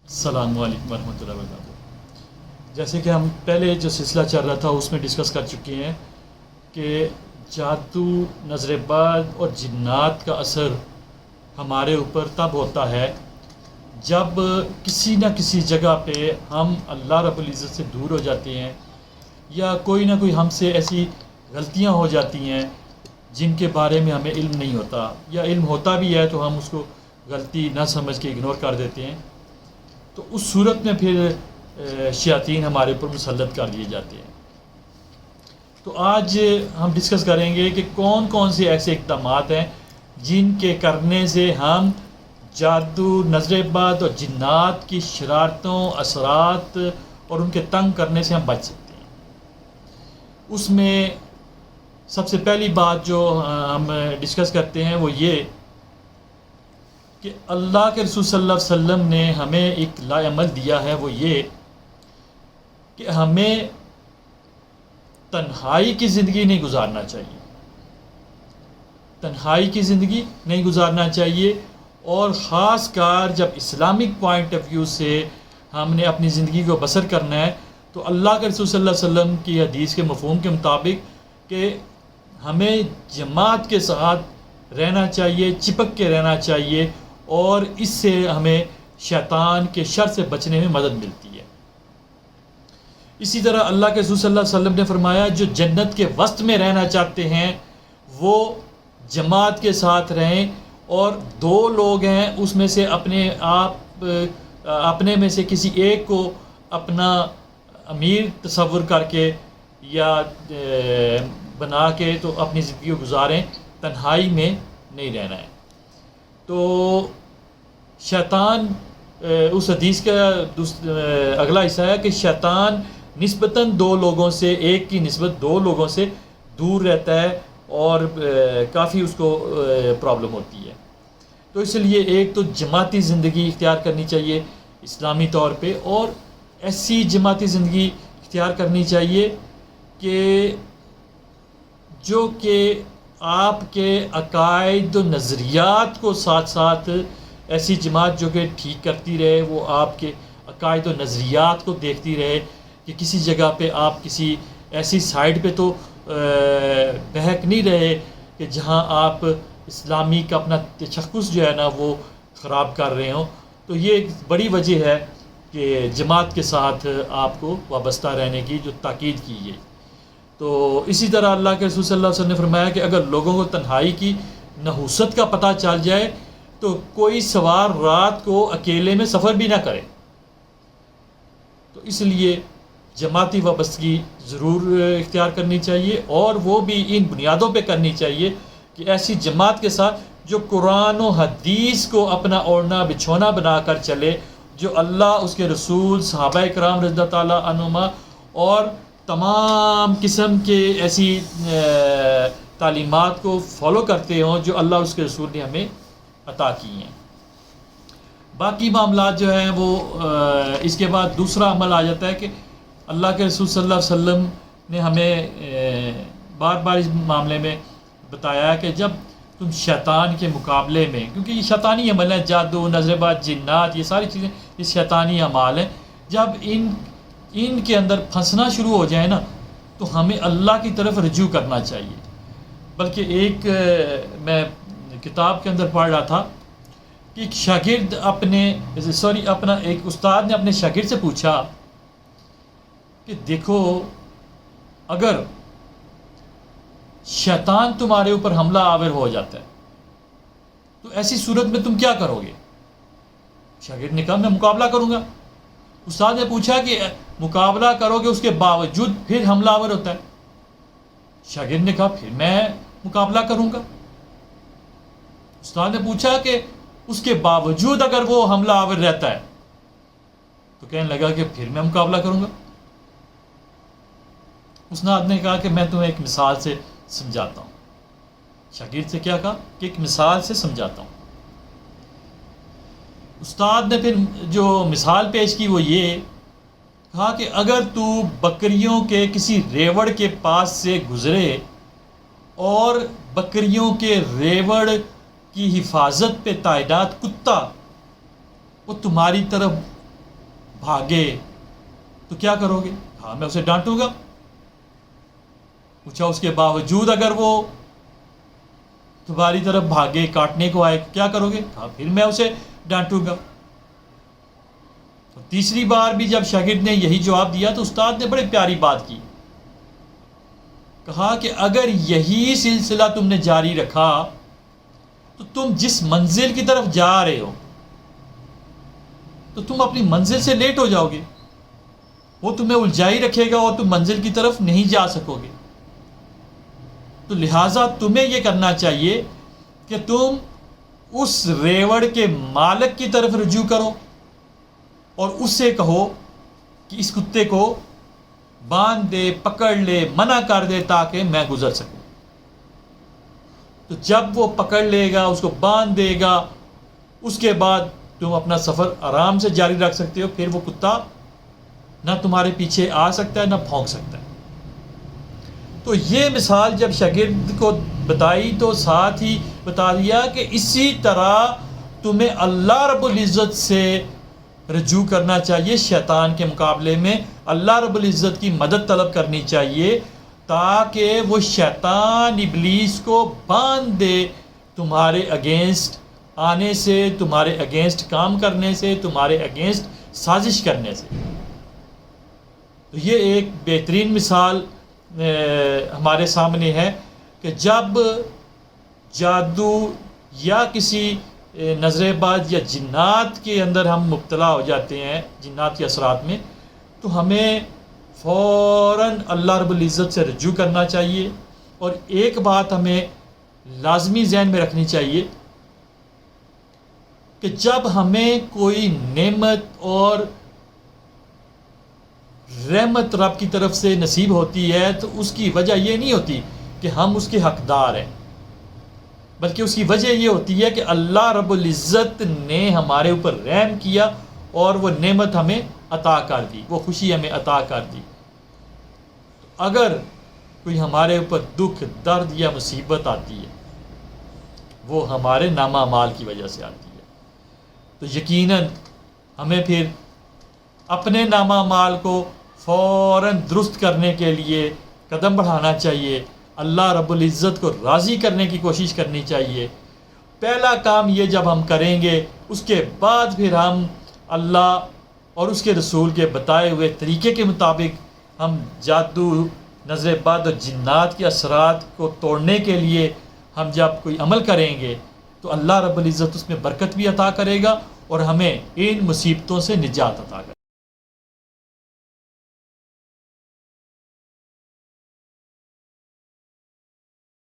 السلام علیکم ورحمۃ اللہ وبرکاتہ۔ جیسے کہ ہم پہلے جو سلسلہ چل رہا تھا اس میں ڈسکس کر چکے ہیں کہ جادو، نظر بد اور جنات کا اثر ہمارے اوپر تب ہوتا ہے جب کسی نہ کسی جگہ پہ ہم اللہ رب العزت سے دور ہو جاتے ہیں، یا کوئی نہ کوئی ہم سے ایسی غلطیاں ہو جاتی ہیں جن کے بارے میں ہمیں علم نہیں ہوتا، یا علم ہوتا بھی ہے تو ہم اس کو غلطی نہ سمجھ کے اگنور کر دیتے ہیں۔ تو اس صورت میں پھر شیاطین ہمارے اوپر مسلط کر دیے جاتے ہیں۔ تو آج ہم ڈسکس کریں گے کہ کون کون سے ایسے اقدامات ہیں جن کے کرنے سے ہم جادو، نظر بد اور جنات کی شرارتوں، اثرات اور ان کے تنگ کرنے سے ہم بچ سکتے ہیں۔ اس میں سب سے پہلی بات جو ہم ڈسکس کرتے ہیں وہ یہ کہ اللہ کے رسول صلی اللہ علیہ وسلم نے ہمیں ایک لائے عمل دیا ہے، وہ یہ کہ ہمیں تنہائی کی زندگی نہیں گزارنا چاہیے، تنہائی کی زندگی نہیں گزارنا چاہیے، اور خاص کر جب اسلامک پوائنٹ آف ویو سے ہم نے اپنی زندگی کو بسر کرنا ہے تو اللہ کے رسول صلی اللہ علیہ وسلم کی حدیث کے مفہوم کے مطابق کہ ہمیں جماعت کے ساتھ رہنا چاہیے، چپک کے رہنا چاہیے، اور اس سے ہمیں شیطان کے شر سے بچنے میں مدد ملتی ہے۔ اسی طرح اللہ کے رسول صلی اللہ علیہ وسلم نے فرمایا جو جنت کے وسط میں رہنا چاہتے ہیں وہ جماعت کے ساتھ رہیں، اور دو لوگ ہیں اس میں سے اپنے میں سے کسی ایک کو اپنا امیر تصور کر کے یا بنا کے تو اپنی زندگی کو گزاریں، تنہائی میں نہیں رہنا ہے۔ تو شیطان، اس حدیث کا اگلا حصہ ہے کہ شیطان نسبتاً دو لوگوں سے، ایک کی نسبت دو لوگوں سے دور رہتا ہے، اور کافی اس کو پرابلم ہوتی ہے۔ تو اس لیے ایک تو جماعتی زندگی اختیار کرنی چاہیے اسلامی طور پہ، اور ایسی جماعتی زندگی اختیار کرنی چاہیے کہ جو کہ آپ کے عقائد و نظریات کو ساتھ ساتھ، ایسی جماعت جو کہ ٹھیک کرتی رہے، وہ آپ کے عقائد و نظریات کو دیکھتی رہے کہ کسی جگہ پہ آپ کسی ایسی سائٹ پہ تو بہک نہیں رہے کہ جہاں آپ اسلامی کا اپنا تشخص جو ہے نا وہ خراب کر رہے ہوں۔ تو یہ ایک بڑی وجہ ہے کہ جماعت کے ساتھ آپ کو وابستہ رہنے کی جو تاکید کی گئی۔ تو اسی طرح اللہ کے رسول صلی اللہ علیہ وسلم نے فرمایا کہ اگر لوگوں کو تنہائی کی نحوست کا پتہ چل جائے تو کوئی سوار رات کو اکیلے میں سفر بھی نہ کرے۔ تو اس لیے جماعتی وابستگی ضرور اختیار کرنی چاہیے، اور وہ بھی ان بنیادوں پہ کرنی چاہیے کہ ایسی جماعت کے ساتھ جو قرآن و حدیث کو اپنا اوڑھنا بچھونا بنا کر چلے، جو اللہ، اس کے رسول، صحابہ کرام رضی اللہ تعالیٰ عنہما اور تمام قسم کے ایسی تعلیمات کو فالو کرتے ہوں جو اللہ اس کے رسول نے ہمیں عطا کی ہیں۔ باقی معاملات جو ہیں وہ اس کے بعد دوسرا عمل آ جاتا ہے کہ اللہ کے رسول صلی اللہ علیہ وسلم نے ہمیں بار بار اس معاملے میں بتایا کہ جب تم شیطان کے مقابلے میں، کیونکہ یہ شیطانی عمل ہیں، جادو، نظر بد، جنات، یہ ساری چیزیں یہ شیطانی اعمال ہیں، جب ان کے اندر پھنسنا شروع ہو جائے نا تو ہمیں اللہ کی طرف رجوع کرنا چاہیے۔ بلکہ ایک میں کتاب کے اندر پڑھ رہا تھا کہ ایک شاگرد ایک استاد نے اپنے شاگرد سے پوچھا کہ دیکھو اگر شیطان تمہارے اوپر حملہ آور ہو جاتا ہے تو ایسی صورت میں تم کیا کرو گے؟ شاگرد نے کہا میں مقابلہ کروں گا۔ استاد نے پوچھا کہ مقابلہ کرو گے، اس کے باوجود پھر حملہ آور ہوتا ہے؟ شاگرد نے کہا پھر میں مقابلہ کروں گا۔ استاد نے پوچھا کہ اس کے باوجود اگر وہ حملہ آور رہتا ہے تو کہنے لگا کہ پھر میں مقابلہ کروں گا۔ استاد نے کہا کہ میں تمہیں ایک مثال سے سمجھاتا ہوں۔ شاگرد سے کیا کہا کہ ایک مثال سے سمجھاتا ہوں۔ استاد نے پھر جو مثال پیش کی وہ یہ کہا کہ اگر تو بکریوں کے کسی ریوڑ کے پاس سے گزرے اور بکریوں کے ریوڑ کی حفاظت پہ تعینات کتا وہ تمہاری طرف بھاگے تو کیا کرو گے؟ ہاں میں اسے ڈانٹوں گا. پوچھا اس کے باوجود اگر وہ تمہاری طرف بھاگے کاٹنے کو آئے کیا کرو گے؟ ہاں پھر میں اسے ڈانٹوں گا. تو تیسری بار بھی جب شاگرد نے یہی جواب دیا تو استاد نے بڑی پیاری بات کی. کہا کہ اگر یہی سلسلہ تم نے جاری رکھا تو تم جس منزل کی طرف جا رہے ہو تو تم اپنی منزل سے لیٹ ہو جاؤ گے. وہ تمہیں الجھائی رکھے گا اور تم منزل کی طرف نہیں جا سکو گے. تو لہٰذا تمہیں یہ کرنا چاہیے کہ تم اس ریوڑ کے مالک کی طرف رجوع کرو اور اس سے کہو کہ اس کتے کو باندھ دے، پکڑ لے، منع کر دے تاکہ میں گزر سکوں. تو جب وہ پکڑ لے گا، اس کو باندھ دے گا، اس کے بعد تم اپنا سفر آرام سے جاری رکھ سکتے ہو. پھر وہ کتا نہ تمہارے پیچھے آ سکتا ہے نہ بھونک سکتا ہے. تو یہ مثال جب شاگرد کو بتائی تو ساتھ ہی بتا دیا کہ اسی طرح تمہیں اللہ رب العزت سے رجوع کرنا چاہیے. شیطان کے مقابلے میں اللہ رب العزت کی مدد طلب کرنی چاہیے تاکہ وہ شیطان ابلیس کو باندھ دے تمہارے اگینسٹ آنے سے، تمہارے اگینسٹ کام کرنے سے، تمہارے اگینسٹ سازش کرنے سے. تو یہ ایک بہترین مثال ہمارے سامنے ہے کہ جب جادو یا کسی نظر باد یا جنات کے اندر ہم مبتلا ہو جاتے ہیں، جنات کے اثرات میں، تو ہمیں فوراً اللہ رب العزت سے رجوع کرنا چاہیے. اور ایک بات ہمیں لازمی ذہن میں رکھنی چاہیے کہ جب ہمیں کوئی نعمت اور رحمت رب کی طرف سے نصیب ہوتی ہے تو اس کی وجہ یہ نہیں ہوتی کہ ہم اس کے حقدار ہیں، بلکہ اس کی وجہ یہ ہوتی ہے کہ اللہ رب العزت نے ہمارے اوپر رحم کیا اور وہ نعمت ہمیں عطا کر دی، وہ خوشی ہمیں عطا کر دی. اگر کوئی ہمارے اوپر دکھ، درد یا مصیبت آتی ہے وہ ہمارے نامہ اعمال کی وجہ سے آتی ہے. تو یقیناً ہمیں پھر اپنے نامہ اعمال کو فوراً درست کرنے کے لیے قدم بڑھانا چاہیے. اللہ رب العزت کو راضی کرنے کی کوشش کرنی چاہیے. پہلا کام یہ جب ہم کریں گے اس کے بعد پھر ہم اللہ اور اس کے رسول کے بتائے ہوئے طریقے کے مطابق ہم جادو، نظر بد اور جنات کے اثرات کو توڑنے کے لیے ہم جب کوئی عمل کریں گے تو اللہ رب العزت اس میں برکت بھی عطا کرے گا اور ہمیں ان مصیبتوں سے نجات عطا کرے گا.